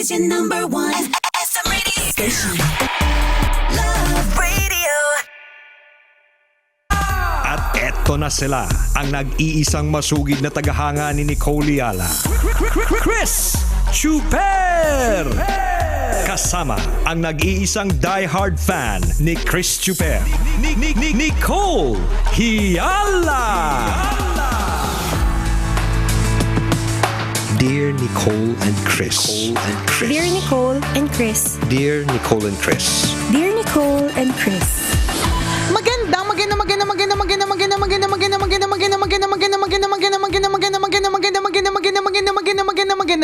is your number one SM radio station. Love Radio. At eto na sila, ang nag-iisang masugid na tagahanga ni Nicole Yala, Chris Chuper! Kasama ang nag-iisang diehard fan ni Chris Chuper, Nicole Yala! Dear Nicole and Chris. Dear Nicole and Chris. Dear Nicole and Chris. Dear Nicole and Chris.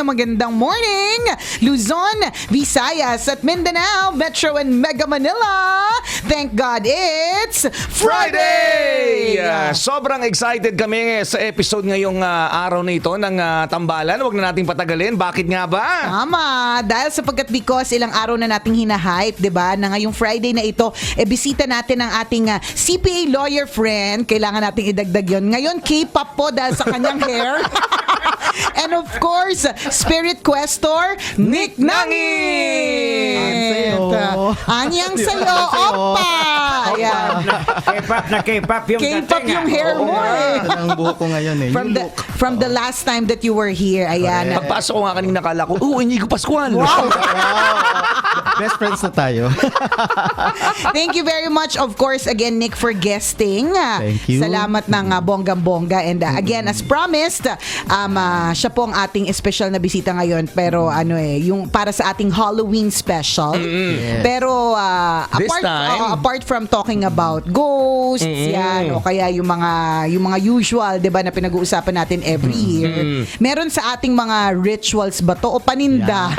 Magandang morning, Luzon, Visayas at Mindanao, Metro and Mega Manila. Thank God it's Friday! Sobrang excited kami sa episode ngayong araw na ito ng Tambalan. Huwag na nating patagalin. Bakit nga ba? Tama, dahil sapagkat because ilang araw na nating hinahype, 'di ba? Na ngayong Friday na ito, bisita natin ang ating CPA lawyer friend. Kailangan nating idagdag 'yon. Ngayon K-pop po dahil sa kanyang hair. And of course, Spirit Questor, Nick Nangit! Anyang sa'yo, Opa! Ayan. K-pop yung K-pop yung hair mo eh. Ang buhok ko ngayon eh. From the last time that you were here, ayan. Pagpasok ko nga kanina kala ko, Inigo Pascual. Wow! Best friends na tayo. Thank you very much, of course, again, Nick, for guesting. Thank you. Salamat ng bonggang-bongga. And again, as promised, siya po ang ating special na bisita ngayon. Pero yung para sa ating Halloween special. Yes. Pero This time, apart from talking about ghosts, yan, o kaya yung mga usual, 'di ba, na pinag-uusapan natin every year. Meron sa ating mga rituals ba to o paninda?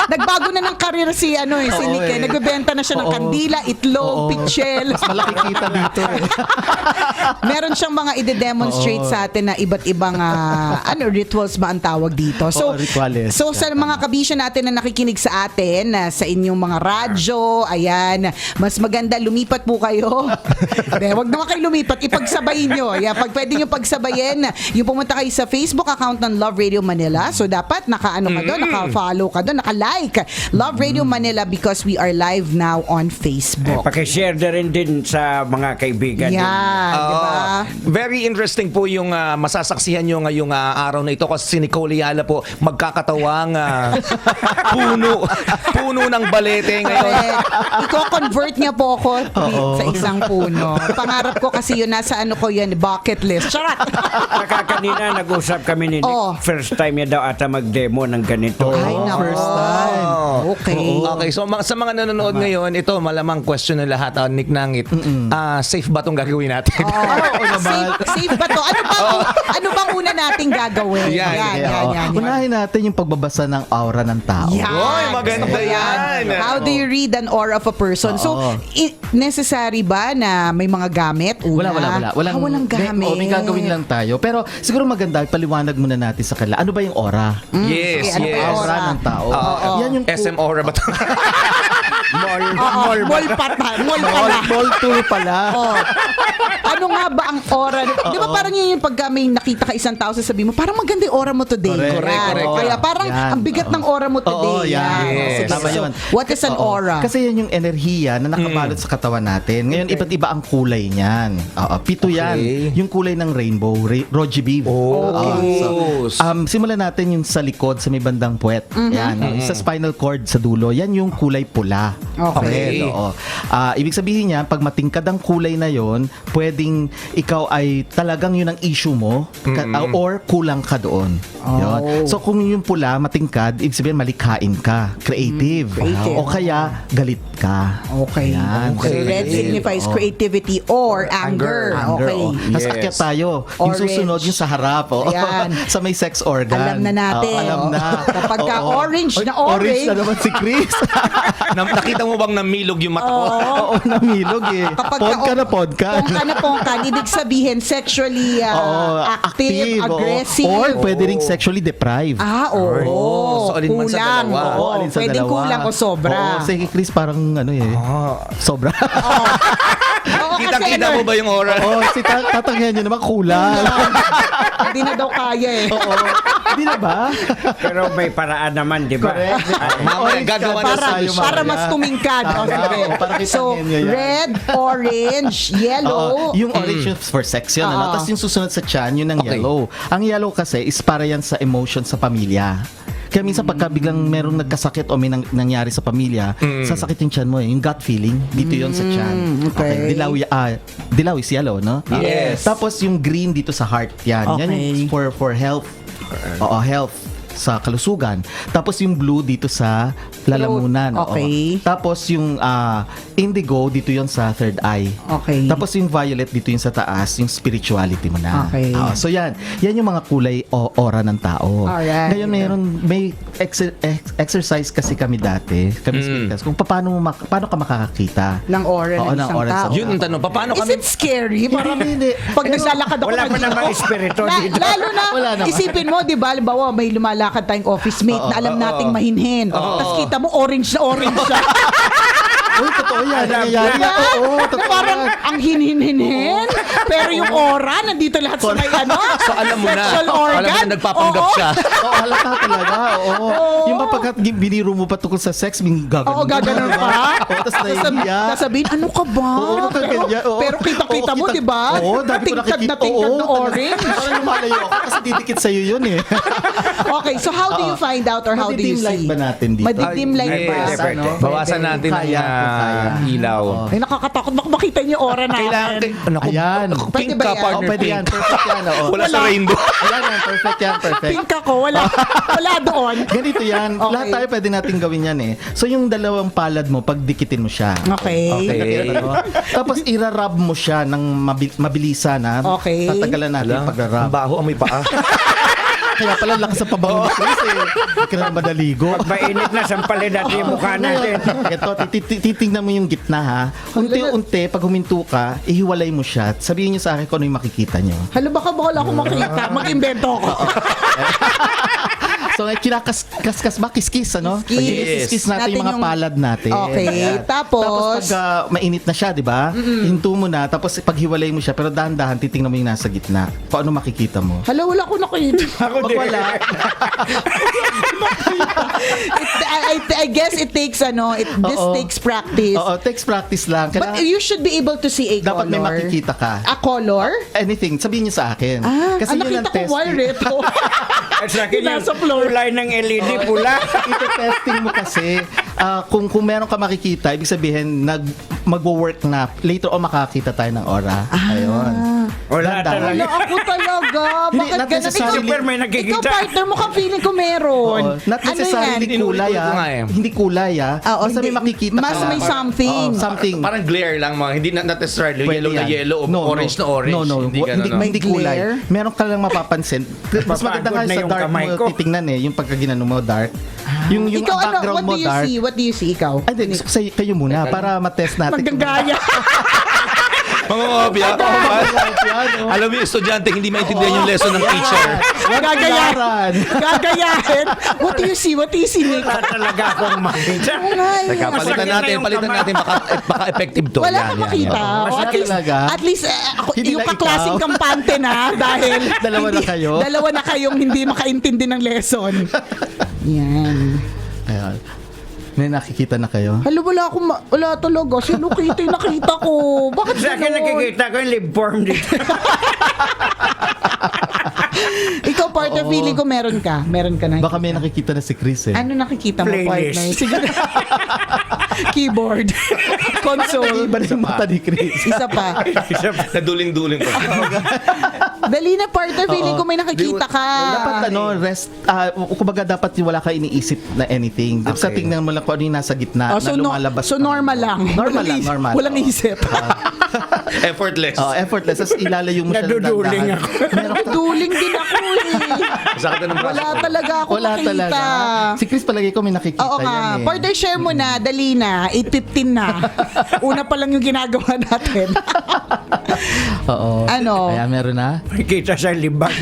Nagbago na ng career si Nick. Nagbebenta na siya ng kandila, itlog, pichel. Mas malaki kita dito eh. Meron siyang mga ide-demonstrate sa atin na iba't ibang rituals ba ang tawag dito. So, rituales. so sa mga kabisya natin na nakikinig sa atin, sa inyong mga radyo, ayan, mas maganda lumipat po kayo. Huwag naman kayo lumipat, ipagsabayin nyo. Pag pwede nyo pagsabayin, yung pumunta kayo sa Facebook account ng Love Radio Manila. So dapat naka-ano ka doon, naka-follow ka doon, naka-like Love Radio Manila because we are live now on Facebook. Pakishare na rin din sa mga kaibigan. Yan, di ba? Very interesting po yung masasaksihan nyo ngayong araw na ito kasi si Nicole Yala po magkakatawang puno ng balete ngayon. Iko-convert niya po ako sa isang puno. Pangarap ko kasi yun, nasa bucket list. Charot! Kanina nag-usap kami ni Nick. First time niya daw ata mag-demo ng ganito. Ay, nako. First time. Okay. Okay, so sa mga nanonood ngayon, ito malamang question ng lahat, Nick Nangit. Safe ba itong gagawin natin? Safe ba to? Ano bang una nating gagawin? Yan. Unahin natin yung pagbabasa ng aura ng tao. Oy, maganda yan. How do you read an aura of a person? So, necessary ba na may mga gamit? Wala. Walang gamit. May gagawin lang tayo. Pero siguro maganda, paliwanag muna natin sa kanila. Ano ba yung aura? Yes, Okay, ano ba yes. yung Aura ng tao. Yan yung SM Aura ba ito? Mall pala. Mall tour pala. Ano nga ba ang aura? Di ba parang yun yung pagka may nakita ka isang tao, sasabihin mo, parang maganda yung aura mo today. Correct. Kaya parang Yan. ang bigat ng aura mo today. yan. Sige. Tama So, yun. what is an aura? Kasi yan yung enerhiya na nakabalot sa katawan natin. Ngayon, iba't iba ang kulay niyan. 7 yan. Yung kulay ng rainbow, Roji Beef. Simulan natin yung sa likod, sa may bandang puwet. Yan. Sa spinal cord, sa dulo, yan yung kulay pula. Okay. Oo. Ibig sabihin niya, pag matingkad ang kulay na yon, pwedeng ikaw ay talagang yun ang issue mo or kulang ka doon. Yun. So kung yung pula, matingkad, ibig sabihin malikhain ka, creative. Creative. O kaya galit ka. Okay. Yan. So red signifies creativity or anger. Okay. Tapos akyat tayo. Yung Orange. susunod, yung sa harap. Ayan. Sa may sex organ. Alam na natin. Alam na. Kapag ka orange na Orange na orange. naman si Chris. Nakita mo bang namilog yung mata ko? Oo, namilog eh. Podka na. Pongkan. Ibig sabihin, sexually active, oo. aggressive. Or pwede ring sexually deprived. So, alin man sa kulang. dalawa. Oo, Alin sa pwedeng dalawa. kulang o sobra. Oo, si Chris parang sobra. Oo, Kitang-kita mo ba yung aura? Oo, si tatangyan nyo naman kulang. Hindi na daw kaya eh. Oo. Hindi na ba? Pero may paraan naman, di ba? Correct. Mamaya gagawa na Para, tayo, para mas tumingkad. O, Tama. sige. Para kitangin So, nyo yan. red, orange, yellow. Yung orange yung for sex yun, Oo. ano? Tapos yung susunod sa chan, yun ang Okay. yellow. Ang yellow kasi is para yan sa emotion sa pamilya. Kaya minsan pagka biglang merong nagkasakit o may nangyari sa pamilya, sasakit yung chan mo eh. Yung gut feeling, dito yun sa chan. okay. Dilaw is yellow, no? Yes. Tapos yung green dito sa heart, yan. Yan yung for health. Oo, health sa kalusugan. Tapos yung blue dito sa lalamunan. oo. Okay. Tapos yung indigo dito yon sa third eye. Okay. Tapos yung violet dito yung sa taas, yung spirituality mo na. Okay. So yan yung mga kulay o aura ng tao. Alright. Ngayon may exercise kasi kami dati, kami spiritas, kung paano ka makakakita. ng aura Oo, ng ng isang aura ng tao. isang Yun ang tanong, paano Is kami... it scary? Parang Hindi. pag naglalakad ako Wala pa mag- namang espiritu dito. Lalo na, Wala naman. isipin mo, di ba, halimbawa, may lumalakad tayong office mate na alam nating mahinhin. Tapos kita mo, orange na orange siya. Uy, totoo yan. Alam Nangyayari niya. yan. Oo, Na totoo parang yan. ang hinhin-hinhin, pero yung aura, nandito lahat sa may ano, So alam mo na, sexual organ. alam mo na nagpapanggap Oo. siya. Oo, halata talaga. Oo. Yung mapagkat biniro mo pa tungkol sa sex, gaganon. Oo, gaganon pa. Oo, tapos nahihiya. Sasabihin, ano ka ba? Oo, ganyan. Oo. Pero kita-kita Oo, mo, di ba? Oo, dami ko Tingkad nakikita. na tingkad Oo, na orange. Parang lumalayo ako kasi didikit sa'yo yun eh. Okay, so how do you find out or how do you Madidim light see? ba natin dito? Madidim light Yes. ba? Pwede, pwede. Bawasan natin ang Kaya, kaya. ilaw. Ay, nakakatakot. Baka makita niyo yung aura natin. Kailangan... Naku, Ayan. Pwede pink ba ka, yan? partner. Oh, pwede yan. Perfect yan. Oo. Wala sa rainbow. Ayan yan. Perfect yan. Perfect. Pink ako, wala doon. Ganito yan. Okay. Lahat tayo pwede natin gawin yan eh. So yung dalawang palad mo, pagdikitin mo siya. Okay. Okay. Ano? Tapos irarab mo siya ng mabilisan ha. Okay. Tatagalan natin yung Ang pagrarab. baho, amoy paa. Kaya pala lakas sa pabango ni Chris eh. Hindi ka na madaligo. Mainit na, sampalin natin yung mukha natin. Ito, titingnan mo yung gitna ha. Unti-unti, pag huminto ka, ihiwalay mo siya. Sabihin niyo sa akin kung ano yung makikita niyo. Hala, baka wala akong makita. Mag-invento ako. So, kinakas ba? Kiss-kiss, ano? Kiss. Kiss natin yung mga palad natin. Okay, Ayan. tapos? Tapos pag mainit na siya, di ba? Hinto mo na, tapos paghiwalay mo siya, pero dahan-dahan, titingnan mo yung nasa gitna. Paano makikita mo? Hala, wala akong nakita. Ako Pag din. wala, I guess it takes, this Oo. takes practice. oo, takes practice lang. But you should be able to see a color. dapat may makikita ka. A color? Anything, sabihin niyo sa akin. Kasi yun nakita ang ko wire eh. ito. At sa akin yung Nasa floor. kulay ng LED pula. Ito-testing mo kasi kung meron ka makikita, ibig sabihin magwo-work na later on makakita tayo ng aura. Ayun. Wala Dahan-dahan. talaga. Wala ako talaga. Hindi, Bakit not ganun? necessarily. Super may Ikaw, nakikita. partner mo ka, feeling ko meron. Oo, not necessarily Ano yan? kulay Inuulit ko nga eh. Hindi kulay Oo, Basta may hindi. makikita Mas ka. may something. Oo, something. Parang glare lang mga, hindi not necessarily Pwede yellow na yan. yellow o No, orange no. na orange. No, Hindi ganun. May hindi kulay. glare? Meron ka lang mapapansin. Mas maganda nga Mapagod na sa yung dark kamay mo ko. titingnan eh, yung pagka ginano mo dark. Yung Ikaw, background what mo do you dark. see? What do you see, ikaw? Ay, hindi, gusto ko sa kayo muna para matest natin. Magagaya. Mga obya. Alam mo yung estudyante, hindi maintindihan yung lesson ng teacher. Gagayahin. Gagayahin. What do you see? What do you see, Nick? Wala talaga akong makita. Teka, palitan Masakit na natin, yung palitan kamay. natin. Baka effective to. Wala Yan, kang yan, makita. yan. O, Masarap talaga. At least, ako, Hindi yung lang kaklaseng ikaw. kampante na dahil Dalawa na kayo. Dalawa na kayong hindi makaintindi ng lesson. Yan. Ayan. May nakikita na kayo? Hala, wala talaga. Si Lukita yung nakita ko. Bakit Sa akin ganun? nakikita ko yung lip form dito. Ikaw, partner, feeling ko meron ka. Meron ka na. Baka may nakikita na si Chris eh. Ano nakikita mo, Playlist. partner? Sige. Keyboard. Console. Iba na yung mata ni Chris. Isa pa. Naduling-duling ko. Dali na, partner. Feeling ko may nakikita ka. Dapat rest, kumbaga dapat wala ka iniisip na anything. Sa tingnan mo lang kung ano yung nasa gitna Oh, na lumalabas. so normal lang. Normal lang, normal. Walang isip. Effortless. Effortless. Tapos ilalayo mo siya ng Naduduling dahan-dahan. ako. Meron ka. Duling din ako eh. Sakit na ng braso Wala ko. talaga ako Wala makita. talaga. Si Chris palagi ko may nakikita Oo yan nga. eh. Partner, share mo na. Dali na. 8:15 na. Una pa lang yung ginagawa natin. Oo. Ano? Kaya meron na. Makikita sa libag.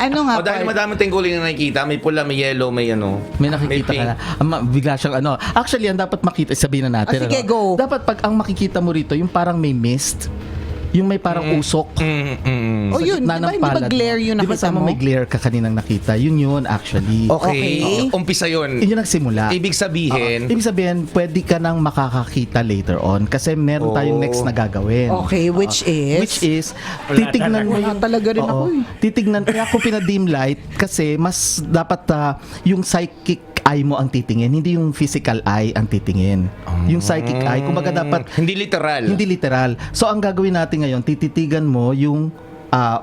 Ano nga O dahil pa? madaming tayong kulay na nakikita, may pula, may yellow, may ano. May nakikita pink. ka na. Bigla siyang ano. Actually, yan dapat makita. Sabihin na natin. Sige, go. Dapat pag ang makikita mo rito, yung parang may mist, yung may parang usok. Oh, yun. Sa gitna Di ba, ng hindi ba palad glare mo. yung Di ba nakita tama mo? may glare ka kaninang nakita? Yun actually. Okay. Umpisa yun. Yun yung nagsimula. Ibig sabihin, Ibig sabihin, pwede ka nang makakakita later on kasi meron tayong next na gagawin. Okay, which is? Which is, Wala titignan mo Wala yung... talaga rin ako eh. Titignan, kaya ako pina-dim light kasi mas dapat yung psychic eye mo ang titingin, hindi yung physical eye ang titingin. Yung psychic eye, kumbaga dapat hindi literal. hindi literal. So ang gagawin natin ngayon, tititigan mo yung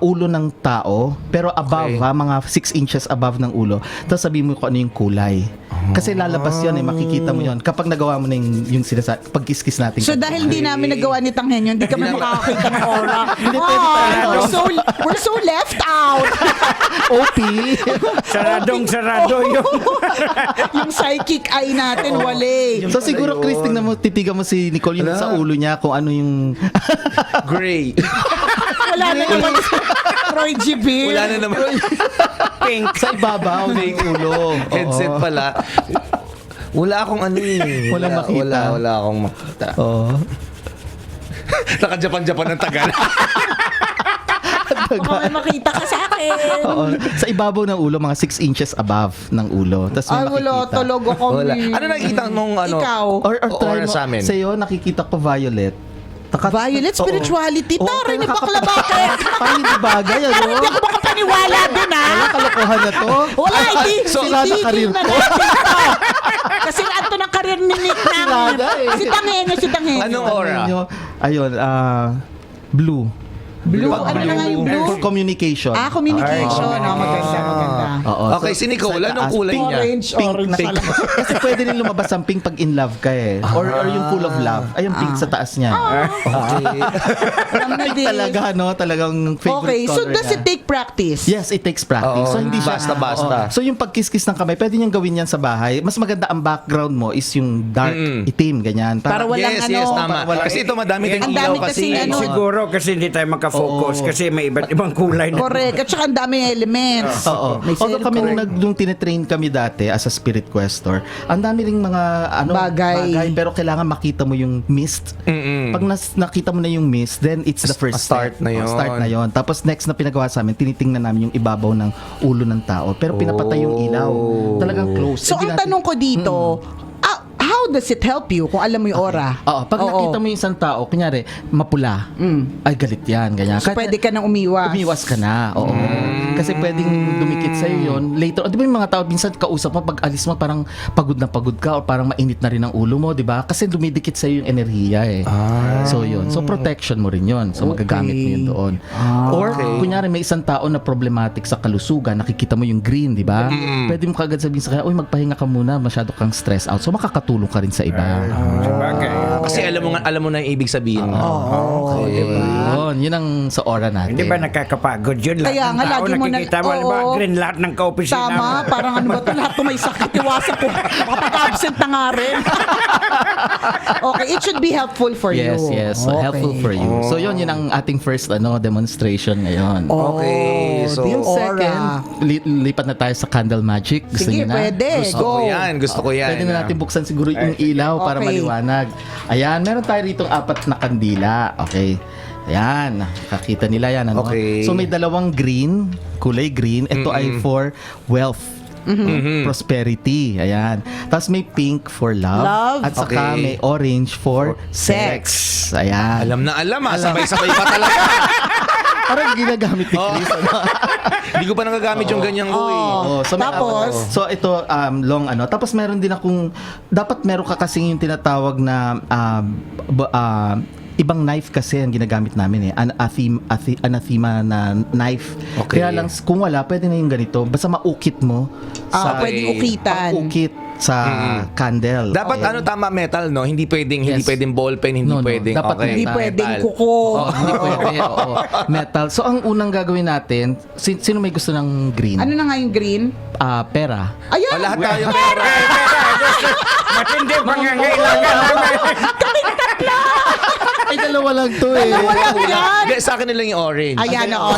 ulo ng tao, pero above Okay. mga 6 inches above ng ulo. Tapos sabihin mo kung ano yung kulay. Kasi lalabas yun makikita mo yun. Kapag nagawa mo na yung pag-kiss-kiss natin. So dahil hindi namin nagawa ni Tanghen yun, hindi kami makakakita ng aura. Hindi pwede tayo. We're so left out. OP. Sarado Yung psychic eye natin, wale. So siguro, Chris, tingnan mo, titigan mo si Nicole yung sa ulo niya kung ano yung... Gray. Wala na naman si Roy G. Bill. Wala na naman. pink. sa ibabaw ng ulo. Oo. Headset pala. Wala akong ano eh. Walang makita. Wala akong makita. Oo. Naka-Japan ng tagal. Baka may makita ka sa akin. Oo. Sa ibabaw ng ulo, mga 6 inches above ng ulo. Tapos may Ay, wala. makikita. Talaga kami. Wala. Ano nakikita mong ano? Ikaw. Or try mo, sa amin? sa'yo, nakikita ko violet. Violet spirituality. Oo. Taray ni Oo, bakla bakit? Parang hindi bagay, ano? Parang hindi ako makapaniwala dun, ha? Wala, kalokohan na to. Wala, hindi. Sira na karir na ko. natin to. Kasi ato ng karir ni Nick Sira na eh. Si Tanghenyo, si Tanghenyo. Anong aura? Ayun, blue. Blue? Ano na nga yung blue? For communication. Communication. Maganda. Oo. Okay, si Nicole, sa anong taas, kulay pink, niya? Pink Orange na pala. Kasi pwede rin lumabas ang pink pag in love ka eh. Or yung full of love. Ay, yung pink sa taas niya. Okay. Alam na din. Talaga, no? Talagang favorite Okay, so color does niya. it take practice? Yes, it takes practice. Oo, So hindi siya basta-basta. Oo. So yung pagkiss-kiss ng kamay, pwede niyang gawin yan sa bahay. Mas maganda ang background mo is yung dark, itim, ganyan. Para walang Yes, ano. yes, tama. Kasi ito madami Ang tayong dami ilaw kasi. kasing ano. Siguro kasi hindi tayo makafocus kasi may iba't ibang kulay na. Correct. At saka ang daming elements. Oo. May Although kami circle. nung tinetrain kami dati as a spirit questor, ang dami ring mga Bagay. pero kailangan makita mo yung mist. Pag nakita mo na yung mist, then it's the first start step. na yun. Start na yun. Tapos next na pinagawa sa amin, tinitingnan namin yung ibabaw ng ulo ng tao. Pero pinapatay yung ilaw. Talagang close. So ang tanong ko dito, how does it help you kung alam mo yung aura? Oo, pag nakita mo yung isang tao, kunyari, mapula, ay galit yan, ganyan. So pwede ka nang umiwas. Umiwas ka na, oo. Kasi pwedeng dumikit sa'yo yun. Later, di ba yung mga tao, minsan kausap mo, pag alis mo, parang pagod na pagod ka o parang mainit na rin ang ulo mo, di ba? Kasi dumidikit sa'yo yung enerhiya eh. So yun. So protection mo rin yun. So magagamit mo yun doon. Or, kunyari, may isang tao na problematic sa kalusugan, nakikita mo yung green, di ba? Pwede mo kagad sabihin sa kanya, uy, magpahinga ka muna, masyado kang stress out. So makakatulong ka rin sa iba. Sabagay. Kasi alam mo na yung ibig sabihin. Yun ang sa aura natin. Hindi ba nakakapagod yun? Lahat Kaya ng nga, tao lagi mo na- nakikita mo, Oo. ba, green lahat ng kaopisina Tama, mo. parang ano ba ito, lahat to may sakit, iwasan ko. Kapag-absent na nga rin. Okay, it should be helpful for you. Yes, Okay. helpful for you. So yun ang ating first demonstration ngayon. Okay, so Yung second, lipat na tayo sa candle magic. Gusto Sige, niyo na? pwede. gusto ko yan. Gusto ko yan. Pwede na natin buksan siguro yung ilaw para Okay. maliwanag. Ayan, meron tayo rito 4 na kandila. Okay. Ayan, kakita nila yan. Ano? Okay. So may dalawang green, kulay green. Ito ay for wealth. Prosperity. Ayan. Tapos may pink for love. Love. At saka Okay. may orange for sex. Ayan. Alam na alam ah. Sabay-sabay pa talaga. Parang ginagamit ni Chris. Ano? Hindi ko pa nagagamit yung ganyang ko eh. Oh, so may Tapos? so ito long tapos meron din akong dapat meron ka kasing yung tinatawag na ibang knife kasi ang ginagamit namin eh. Anathema na knife. Okay. Kaya lang kung wala, pwede na yung ganito. Basta maukit mo Pwedeng ukitan. pag-ukit sa candle. Dapat Okay. tama metal no, hindi pwedeng ballpen, hindi No, pwedeng dapat okay. Hindi metal. pwedeng Metal. kuko. Hindi pwede. Oo. Metal. So ang unang gagawin natin, sino may gusto ng green? Ano na nga yung green? Pera. Ayan! Lahat tayo Matindi pangangailangan. Ay, dalawa lang to eh. Dalawa lang yan. Hindi, sa akin na lang yung orange. Ayan, oo.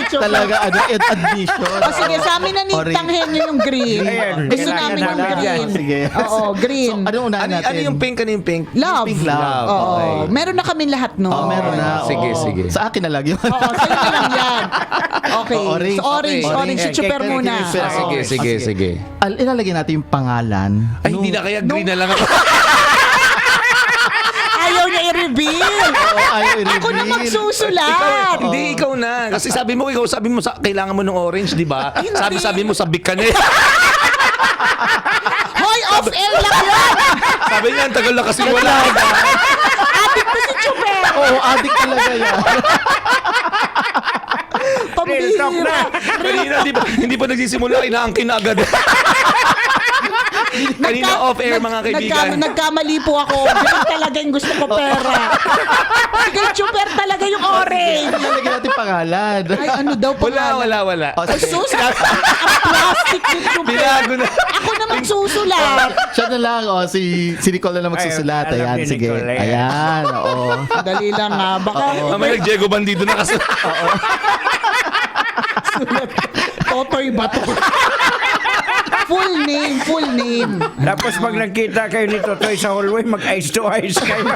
Talaga Talaga, addition. O sige, sa amin na ni Orange. tanghen nyo yung green. Ayan, Gusto kailangan namin yung na lang. green. Sige. Oo, green. So, ano unahin natin? Ano yung pink? Ano yung pink? Love. Pink love. Oo. Okay. Meron na kami lahat, no? Oh, meron na. Sige, oo. sige. Sa akin na lang yun. Oo, sa'yo na lang yan. Okay. Oh, orange. So, orange. Okay. Orange. Si Chuper Kay- muna. kay- Ah, sige, Oo. sige, sige. Ilalagay natin yung pangalan. Ay, hindi na kaya green na lang ako. Ayaw niya i-reveal. Ako na magsusulat. Hindi, ikaw na. Kasi sabi mo, kailangan mo ng orange, di ba? Sabi mo, sabik ka na eh. Hoy, off-air lang yan. Sabi niya, ang tagal na kasi wala. Adik ko si Chuper. Oo, addict talaga yan. Real talk na. Pambihira. Kanina, hindi pa nagsisimula, inaangkin na agad. Kanina off-air, mga kaibigan. Nagkamali po ako. Ganun talaga yung gusto ko pera. Sige, Chuper talaga yung orange. Ilalagay natin pangalan. Ay, ano daw pa? Wala. Oh, Ay, sige. sus! Ang plastic ni Chuper. Binago na. Ako na magsusulat. Siya na lang, si Nicole na lang magsusulat. Ay, alam Ayan, ni sige. Nicole, ayan. Ayan, oo. Dali lang nga. Baka Mamaya nag-Diego Bandido na kasi. Totoy ba to? Full name. Tapos pag nagkita kayo ni Totoy sa hallway, mag-eyes to eyes kayo.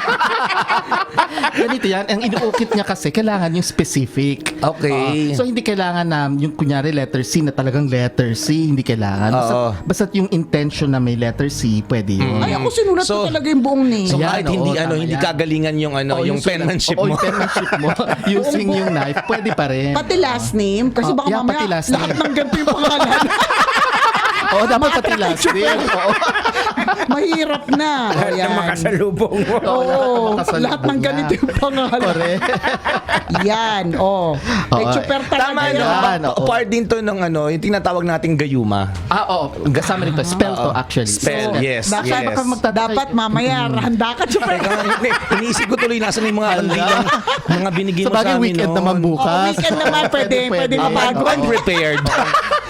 Ganito yan. Ang inuukit niya kasi, kailangan yung specific. Okay. So, hindi kailangan na yung kunyari letter C na talagang letter C. Hindi kailangan. Basta yung intention na may letter C, pwede yun. Ay, ako sinulat So- ko talaga yung buong name. So Ayan, kahit hindi oo, tama hindi yan. kagalingan yung yung penmanship mo. yung penmanship mo. Using yung knife, pwede pa rin. Pati last name. Kasi baka yeah, mamaya pati last lahat name. ng ganito yung pangalan. Oo, dapat pati last name. Oo. Mahirap na. Lahat Ayan. na makasalubong mo. Oo, Nakasalubong lahat ng na. ganito yung pangalan. Correct. Yan, oh. Kay Oo. Chuper talaga Tama, yan. no? Yan, oo. Part din to ng yung tinatawag nating gayuma. Oo. Kasama rin to. Spell to actually. Spell, yes, Dapat, yes. dapat mamaya, handa ka, Chuper. Iniisip ko tuloy nasa yung mga kandilang mga binigay Sa mo sa bagay, amin weekend noon. naman Oh, bukas. weekend naman, pwede mabago. Unprepared.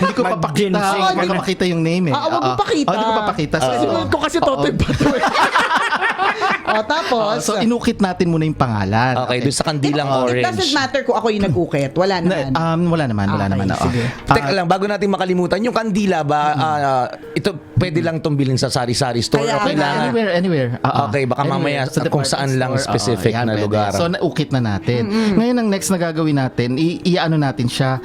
Hindi ko papakita. Mag-ginseng Hindi ko papakita yung name eh. Huwag mo pakita. Hindi ko papakita. So, Sinulat ko kasi Totoy ba to eh. Tapos, so, inukit natin muna yung pangalan. Okay, doon sa kandilang it doesn't orange. matter kung ako yung nag-ukit. Wala naman. Wala naman. Oo. sige. Teka lang, bago natin makalimutan, yung kandila ba, ito pwede lang itong bilhin sa sari-sari store Kaya o kailangan? Anywhere. Okay, baka mamaya kung saan lang specific na pwede. lugar. So, naukit na natin. Ngayon, ang next na gagawin natin, i-ano natin siya,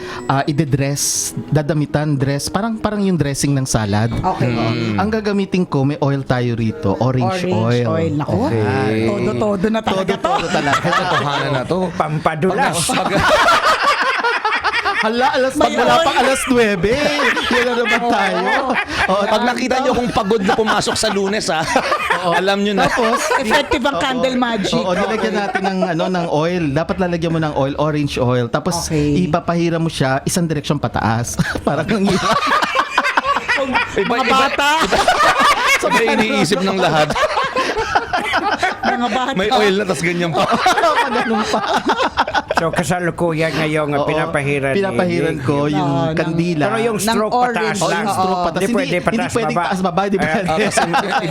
i-dress, dadamitan, dress, parang yung dressing ng salad. Okay. Ang gagamitin ko, may oil tayo rito, orange oil. Naku, Okay. todo na talaga to. Todo talaga. Katotohanan na to. Pampadulas. Hala, wala pang alas 9. Yan na naman tayo. Pag nakita nyo kung pagod na pumasok sa Lunes, alam nyo na. Tapos, Effective ang candle magic. Oo, nilagyan natin ng oil. Dapat lalagyan mo ng oil, orange oil. Tapos Okay. ipapahira mo siya isang direksyon pataas. Parang ang hirap. Mga bata! Sabay iniisip ng lahat. Mga bata. May oil na, tas ganyan pa. Ganun pa. So kasalukuyan ngayon Oo, pinapahiran. pinapahiran ko yung ng- kandila. Pero yung stroke Ng orange. pataas Oh, lang. yung stroke patas. Hindi pwede pataas pwedeng baba. taas baba, di ba? Kasi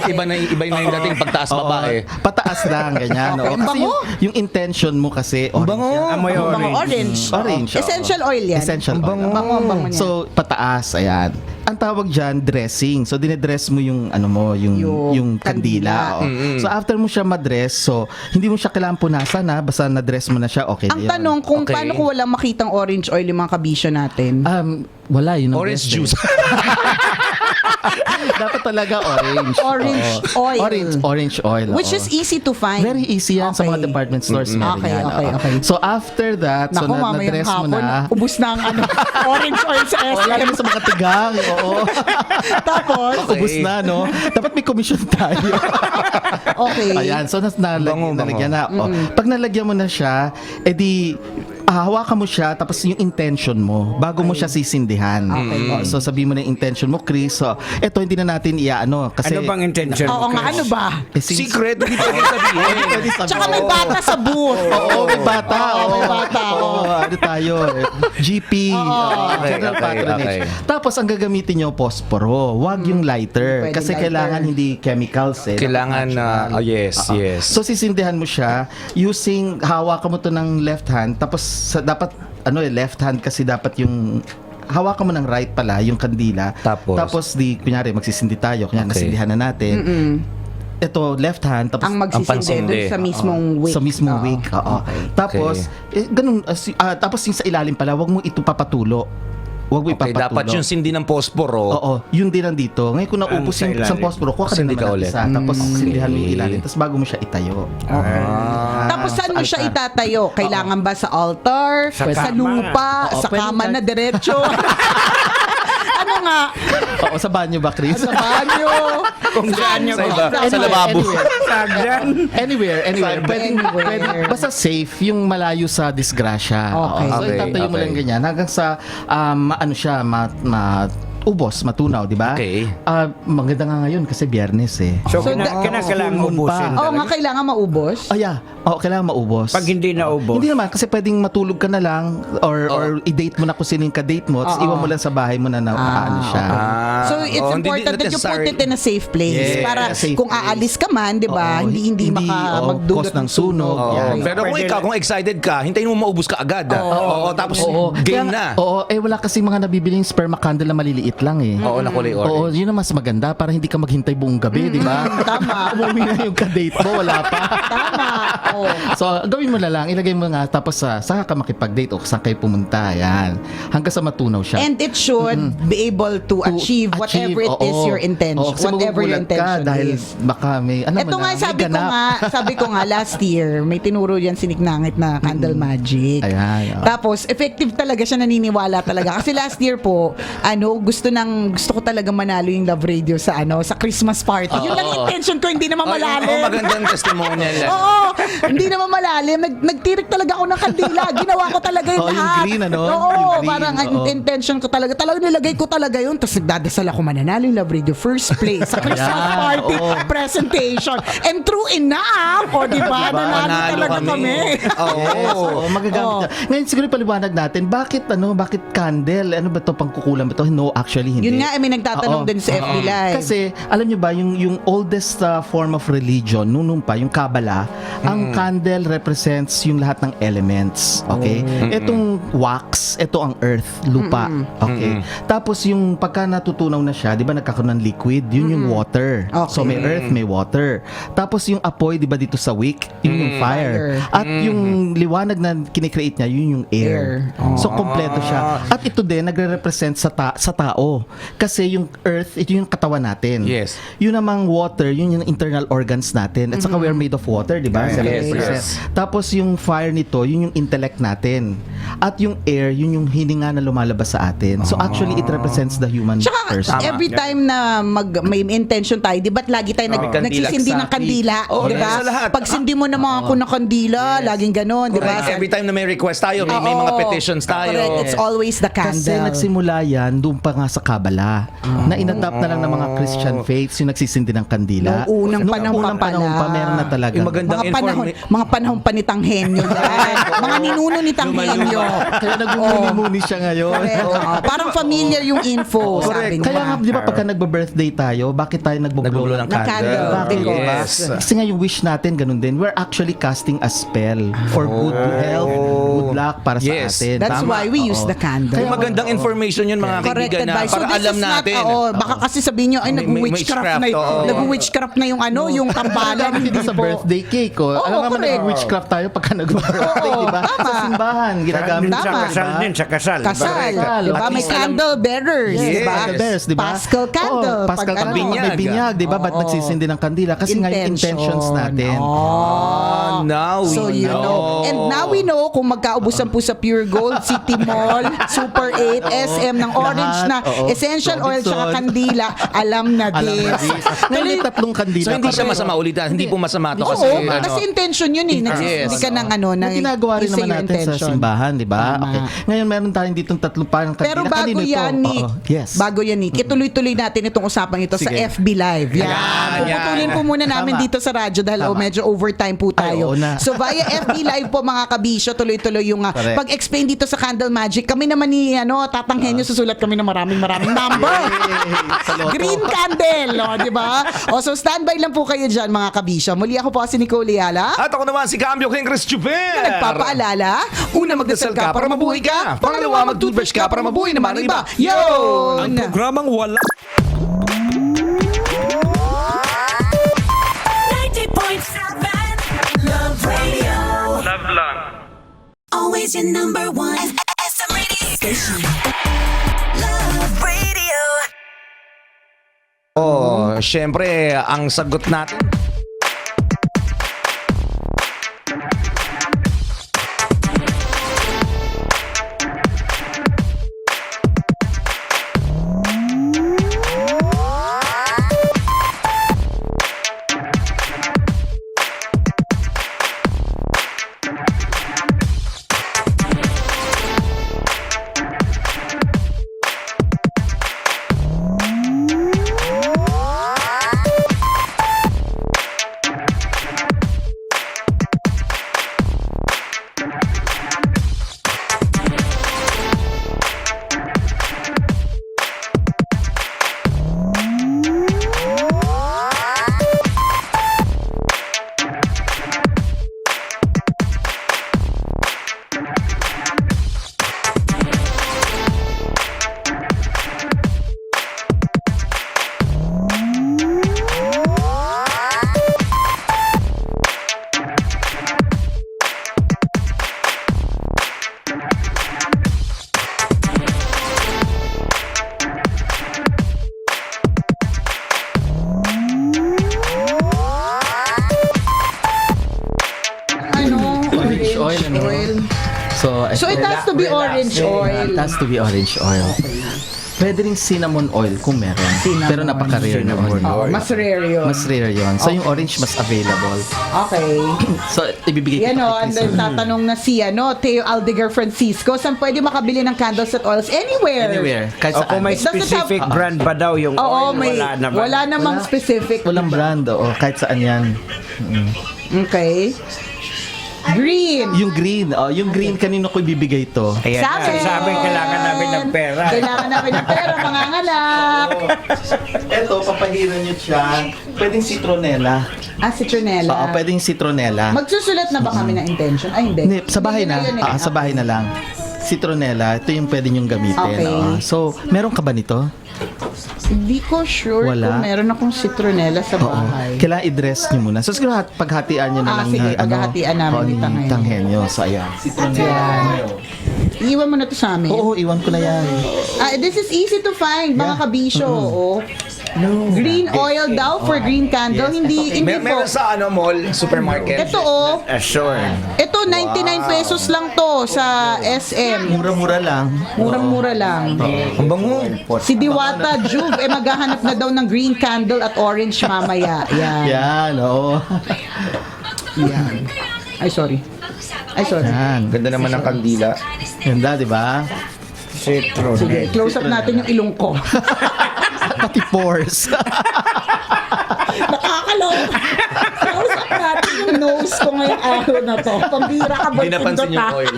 iba na yung dating pagtaas baba eh. Pataas lang, ganyan. Okay. No? Kasi Bango? yung intention mo kasi orange. Bango. yan. Amoy Mga orange. orange. Orange, oo. Essential oil yan. Essential oil. Bango niya. So, pataas, ayan. Ang tawag dyan, dressing. So, dinedress mo yung, yung kandila. kandila. So, after mo siya madress, so, hindi mo siya kailangan punasan na, basta na-dress mo na siya, okay Ang na yun. tanong, kung Okay. paano kung walang makitang orange oil yung mga kabisyo natin? Wala, yun ang Orange best, juice. Dapat talaga orange. Orange Oo. oil. Orange oil. Which oo. is easy to find. Very easy yan sa Okay. mga department stores. meron Okay, yan, okay, oo. okay. So, after that, Naku, so, mamayang na-dress mo hapon, na. ubus na ang orange oil sa Wala SM. naman sa mga tigang. Oo. Tapos, Ubus na, no? Dapat may commission tayo. okay. Ayan, so Bango, bango. nalagyan na. Oh, pag nalagyan mo na siya, edi hawakan mo siya, tapos yung intention mo, bago mo siya sisindihan. So, sabihin mo na yung intention mo, Chris. So, eto, hindi na natin iaano. Kasi, Ano bang intention Oo mo, nga, Chris? ano ba? Secret, hindi pwede sabihin. Tsaka may bata sa booth. Oo, may bata. Oo, may bata. Oo, ano tayo? GP. Okay, General okay, Patronage. okay. Tapos, ang gagamitin nyo, posporo. Huwag yung lighter. Pwedeng Kasi lighter. kailangan hindi chemicals eh. Kailangan na, yes. So, sisindihan mo siya using, hawakan mo to ng left hand. Tapos, dapat, left hand kasi dapat yung hawakan mo ng right pala, yung kandila. Tapos? kunyari, magsisindi tayo. Kunyari, Okay. nasindihan na natin. Ito, left hand. Tapos, Ang magsisindi pansindi. doon sa mismong wick. sa mismong Oo. wick. Oo. Tapos, ganun, tapos yung sa ilalim pala, wag mo ito papatulo. Wag mo Okay, ipapatulo. dapat yung sindi ng posporo. Oo, yun din nandito. Ngayon kung naubos Sa yung isang ilalim. posporo, kuha ka Sindi din ka naman ng ulit. isa. Tapos sindihan mo yung Okay. ilalim. Tapos bago mo siya itayo. Tapos saan mo siya itatayo? Kailangan ba sa altar? Sa Sa kama. lupa? Oo, Sa pwede kama ka- na diretso? Ano nga? Oo, sa banyo ba, Chris? Sa banyo? Kung saan niyo Sa iba, gusto. sa lababo. Sagdan. Anywhere. Anywhere. Basta safe yung malayo sa disgrasya. Okay. So, Okay, itatayo mo okay. lang ganyan hanggang sa, ubos, matunaw, di ba? Okay. Maganda nga ngayon kasi biyernes eh. So, So, kinakailangan full moon ubusin pa. Oo nga, talaga. kailangan maubos. Kailangan maubos. Pag hindi naubos. Hindi naman, kasi pwedeng matulog ka na lang or i-date mo na kung sino yung ka-date mo, tapos iwan mo lang sa bahay mo na ano siya. So it's important that you put it in a safe place Yes, para safe kung place. aalis ka man, 'di ba? Oo, Hindi magdulot cause ng sunog. Oo. Yan. Pero kung Pwede ikaw, lang. kung excited ka, hintayin mo maubos ka agad. Oo, tapos game na. Oo, wala kasi mga nabibiling sperma candle na maliliit lang eh. Oo, nakulay-ori. Oo, yun ang mas maganda para hindi ka maghintay buong gabi, di ba? Tama. Umuwi na yung ka-date mo, wala pa. Tama. Oh. So, gawin mo na lang, ilagay mo nga, tapos saan ka makipag-date o saan kayo pumunta, yan. Hanggang sa matunaw siya. And it should be able to achieve whatever it is your intention. Kasi Whatever your magugulat ka intention dahil is. baka may, Ito nga, sabi ko nga, last year, may tinuro yan si Nick Nangit na candle magic. Ayan, Tapos, effective talaga siya, naniniwala talaga. Kasi last year po, gusto ko talaga manalo yung Love Radio sa Christmas party. Yun lang intention ko, hindi naman malalim. Magandang testimonial. Oo, hindi naman malalim. Nagtirik talaga ako ng kandila. Ginawa ko talaga yung Oo, yung lahat. green, ano? Oo, Yung green, parang ang oo. intention ko talaga. Talagang nilagay ko talaga yun. Tapos nagdadasal ako mananalo yung Love Radio first place sa Christmas Ayan, party oo. presentation. And true enough, o diba, nanalo Nanalo talaga kami. Oo. magagamit na. Ngayon siguro paliwanag natin, bakit candle? Ano ba to, pangkukulam ba to? No, actually hindi. Yun nga, may nagtatanong Oo. din sa FB Live. Kasi, alam nyo ba, yung oldest form of religion, nung pa, yung Kabbalah, ang candle represents yung lahat ng elements. Okay? Itong wax, ito ang earth, lupa. Okay? Tapos yung pagka natutunaw na siya, di ba nagkakaroon ng liquid, yun yung water. Okay. So may earth, may water. Tapos yung apoy, di ba dito sa wick, yun yung fire. Fire. At yung liwanag na kinikreate niya, yun yung air. So kompleto siya. At ito din, nagre-represent sa tao. Kasi yung earth, ito yung katawan natin. Yes. Yun namang water, yun yung internal organs natin. At saka we are made of water, di ba? Yes, 70%. yes. Tapos yung fire nito, yun yung intellect natin. At yung air, yun yung hininga na lumalabas sa atin. So actually, it represents the human Tsaka person. every time na may intention tayo, di ba't lagi tayo May kandila. nagsisindi ng kandila? Oo, di ba? sa lahat. Pag sindi mo naman ako ng kandila, laging ganon, di ba? Every time na may request tayo, may mga Oo. petitions tayo. Correct. It's always the Kasi candle. nagsimula yan doon pa nga sa Kabbalah na inadapt na lang ng mga Christian faiths yung nagsisindi ng kandila. Noong unang panahon unang pa panahon pala. pa meron na talaga. Yung magandang mga panahon pa ni Tanghenyo yan. Mga ninuno ni Tanghenyo. Kaya nagmumuni-muni siya ngayon. Correct. Oo. Parang familiar yung info, sabi niya. Kaya nga, di ba pagka nagba-birthday tayo, bakit tayo Nagbubulo nagbo-blow ng Ng candle. candle. Bakit? Yes. Kasi nga yung wish natin, ganun din. We're actually casting a spell for good health, good luck para sa Yes. atin. That's Tama. why we use Oo. the candle. Yung magandang information yun, mga Correct kaibigan, na advice. So para this alam is not, natin. baka kasi sabihin nyo, ay, May nag-witchcraft na witchcraft, oo. nag-witchcraft na yung yung tambalan. Hindi Hindi sa po. birthday cake. Oo, Alam naman correct. nag-witchcraft tayo pagka nag-birthday, Oo, di ba? tama. Sa simbahan, ginagamit. Sa Tama. kasal din, sa kasal. Kasal. Kasal. Diba? At May least candle bearers. Yes. Diba? The bears, di ba? Paschal candle. Oo, Paschal Pag candle. ano, May binyag, di ba? Ba't Oo. nagsisindi ng kandila? Kasi nga yung intentions natin. Ah, now So we you know. And now we know kung magkaubusan po sa Pure Gold, City Mall, Super 8, SM ng Orange na Oo. Essential oil Robinson. tsaka kandila, alam na Alam this. na this. Ngayon may tatlong kandila. So hindi siya pareho. masama ulitan. Hindi po masama to Oo, kasi kasi intention yun eh. Nagsisindi ka ng ano, Na ng ginagawa rin isa naman yung natin sa intention. simbahan, di ba? Tama. Okay. Ngayon meron tayong ditong tatlong parang kandila. Pero bago Kanino to? yan, Nick. Oo. Yes. Bago yan, Nick. Ituloy-tuloy natin itong usapang ito sa Sige. FB Live. Yan. Yan, Puputulin yan. po muna namin Tama. dito sa radyo dahil Tama. medyo overtime po tayo. oo na. So via FB Live po mga kabisyo, tuloy-tuloy yung Correct. pag-explain dito sa Candle Magic. Kami naman ni Tatanghenyo, susulat kami ng maraming number. Sa loto. Green candle, di ba? O so standby lang po kayo dyan mga kabisyo. Muli ako po si Nicole Liala. At ako naman si Cambio King Chris Chuper. Nagpapaalala, Una, magdasal ka para mabuhay ka. Pangalawa, mag-toothbrush ka para mabuhay naman ang iba. Yun! Ang programang wala 90.7 Love Radio. Love lang. Always your number one. SM Radio Station. Love Radio. Oh, syempre, ang sagot natin. Orange oil, ano? So it has to be orange oil. It has to be orange oil. Pwede rin cinnamon oil kung meron. Pero napaka-rare naman. Oh, mas rare yun. Mas rare yun. So yung orange mas available. Okay. So ibibigay Yan ko o, and then tatanong na si Teo Aldegar Francisco, saan pwede makabili ng candles at oils? Anywhere. Anywhere. Kahit O saan. kung may It doesn't specific have- brand ba daw yung Oo, oil? may, wala namang specific. Walang brand, oo. Kahit saan yan. Okay. Green. Yung green, kanino ko ibibigay to? Ayan Sa na, amin. sabi kailangan namin ng pera. Kailangan namin ng pera, mga anak. Ito, papahiran nyo siya. Pwedeng citronella. Citronella. Oo, pwedeng citronella. Magsusulat na ba kami ng intention? Ay, hindi. Hindi, sa bahay na. Yun eh. Sa bahay na lang. Citronella, ito yung pwede nyong gamitin. Okay. oo. So, meron ka ba nito? Hindi ko sure Wala. kung meron akong citronella sa Oo. bahay. Kailangan i-dress nyo muna. So, siguro paghatian nyo na lang sige, ni, paghahatian namin ni Tanghenyo. Tanghenyo. So, ayan. Citronella. Iwan mo na to sa amin. Oo, iwan ko na yan. This is easy to find, mga kabisyo. oo. Green oil daw for green candle. Hindi po. Meron sa mall, supermarket. Ito Sure. ito 99 pesos lang to sa SM. Mura-mura lang. Murang-mura lang. Ang bango. Si Diwata Juve maghahanap na daw ng green candle at orange mamaya. Yan. Yan, oo. Yan. Ay, sorry. Yan. Ganda naman ng kandila. Ganda, di ba? Citron. Sige, close up natin yung ilong ko. Pati pores. Nakakaloka. Close up natin yung nose ko ngayong araw na to. Pambira ka ba? Hindi napansin yung oil.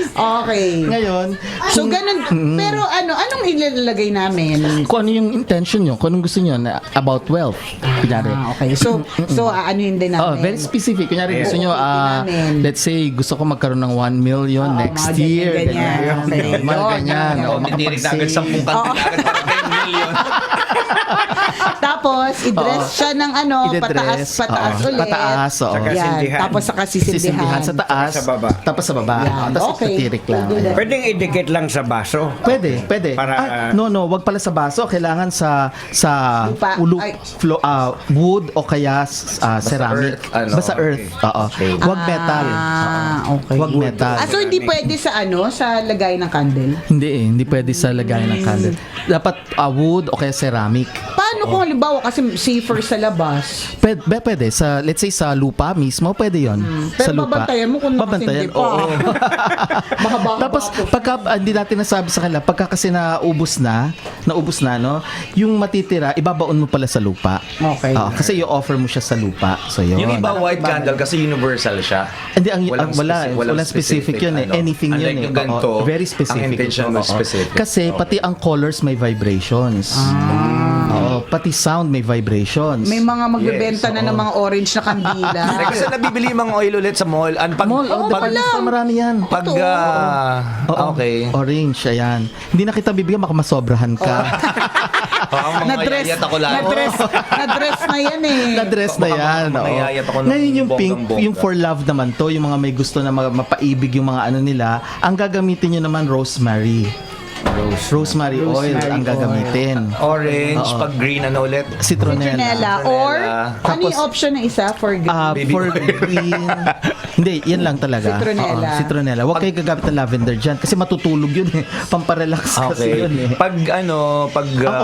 Okay. Ngayon, So, ganun. Pero anong ilalagay namin? kung ano yung intention nyo, kung anong gusto nyo na about wealth. Kunyari. Okay. So ano yun din namin? Very specific. Kunyari, gusto nyo, namin. let's say, gusto ko magkaroon ng 1 million next mga year. ganyan. Okay. Mga Yun, ganyan. yun. Oo, Titirik na agad 10 kandila agad para 10 million. Tapos, i-dress Oo. siya ng I-dress. pataas Oo. ulit. Pataas, oo. Saka Yan, sindihan. tapos saka sisindihan. Sisindihan sa taas, Sa baba. tapos sa baba. Yan, Tapos okay. itatirik lang. We'll do that. Pwedeng idikit lang sa baso. Pwede. Para- no, wag pala sa baso. Kailangan sa Lupa. Ay. wood o kaya ceramic. earth, ano, Basta earth. Oo. Wag metal. Okay. Wag metal. So hindi pwede sa sa lagay ng candle? Hindi pwede sa lagayan ng candle. Dapat wood o kaya ceramic. Paano kung halimbawa kasi safer sa labas? Pwede sa, let's say sa lupa mismo, pwede 'yon. Sa Pero lupa. babantayan mo kung nakasindi pa. oo. Baka Tapos pagka hindi natin nasabi sa kanila, pagka kasi naubos na no, yung matitira ibabaon mo pala sa lupa. Okay. Oo, kasi i-offer mo siya sa lupa. So yun. Yung iba white candle kasi universal siya. Hindi Walang wala specific yun eh. Anything Unlike yun eh. yung ganito, Oo, very specific. ang intention mo Oo. specific. Kasi pati ang colors may vibrations. Oo, pati sound may vibrations. May mga magbebenta na ng mga orange na kandila. Kasi nabibili yung mga oil ulit sa mall. Mall, marami yan. Okay. Orange, ayan. Hindi na kita bibigyan, baka masobrahan ka. Nadress ako lang. Na-dress na yan eh. Na-dress na yan. oo. Mangyayat ako ng Ngayon yung pink, bonggang-bongga. yung for love naman to, yung mga may gusto na mapaibig yung mga ano nila, ang gagamitin nyo naman rosemary. Rosemary oil ang gagamitin. Orange, pag green ano ulit? Citronella. Citronella. Or, ano yung Tapos- option na isa for green? Baby For oil. green. Hindi, yan lang talaga. Citronella. Oo, citronella. Huwag kayo gagamit ng lavender dyan kasi matutulog yun eh. Pamparelax kasi Okay. yun eh. Pag Ang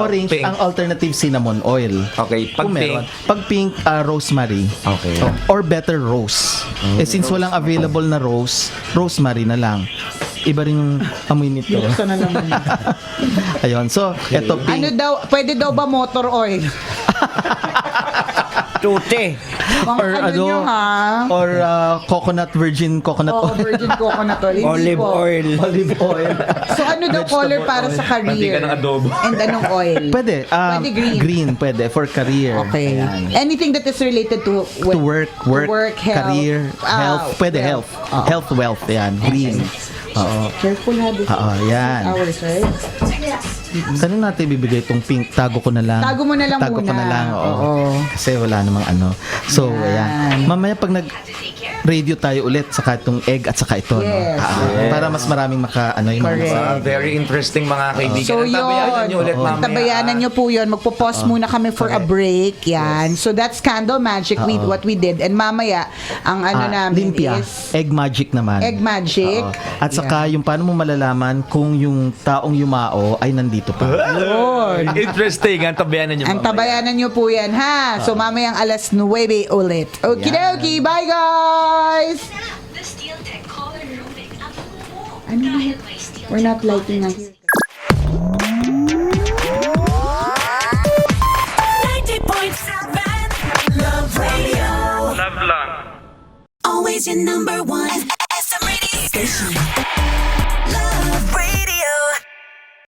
orange, pink. ang alternative cinnamon oil. Okay, pag Kung pink. meron. Pag pink, rosemary. Okay. Or better rose. Since walang available na rose, rosemary na lang. Iba rin yung amoy nito. Buksan na naman. Ayun. So, eto Ano pink. daw, pwede daw ba motor oil? Tute. Or nyo ha? Or virgin coconut Oh, oil. virgin coconut oil. Hindi Olive po. oil. Olive oil. So ano daw color para sa Mantika career? ng adobo. And anong oil? Pwede. Pwede green. Green, pwede. For career. Okay. Ayan. Anything that is related to To work, health, career, health. Pwede health. Oo. Health, wealth. Yan. Green. Oo. Careful ha. This Oo, yan. hours, right? Saan natin bibigay itong pink? Tago ko na lang. Tago mo na lang Tago ko muna. na lang, oo. Oo. Kasi wala namang ano. So, ayan. Mamaya pag nag-radio tayo ulit, saka itong egg at saka ito. Yes. No? Para mas maraming yung Correct. Very interesting mga kaibigan. So Ang tabayanan yun, nyo ulit mamaya. tabayanan nyo po yun. Magpo-pause muna kami for a break. Yan. So that's Candle Magic with what we did. And mamaya, ang ano namin limpia. is Egg magic naman. Egg Magic. Oo. At saka yung paano mo malalaman kung yung taong yumao ay nandito pa. Interesting. Ang tabayanan nyo Ang mamaya. tabayanan nyo po yan, ha? So, mamayang alas 9 ulit. Okidoki. Bye, guys! The Steel Tech Color Rubik ang buo Ano na dahil may Steel We're not lighting na here. 90.7 Love Radio. Love lang. Always your number one. SM Radio Station. Love Radio.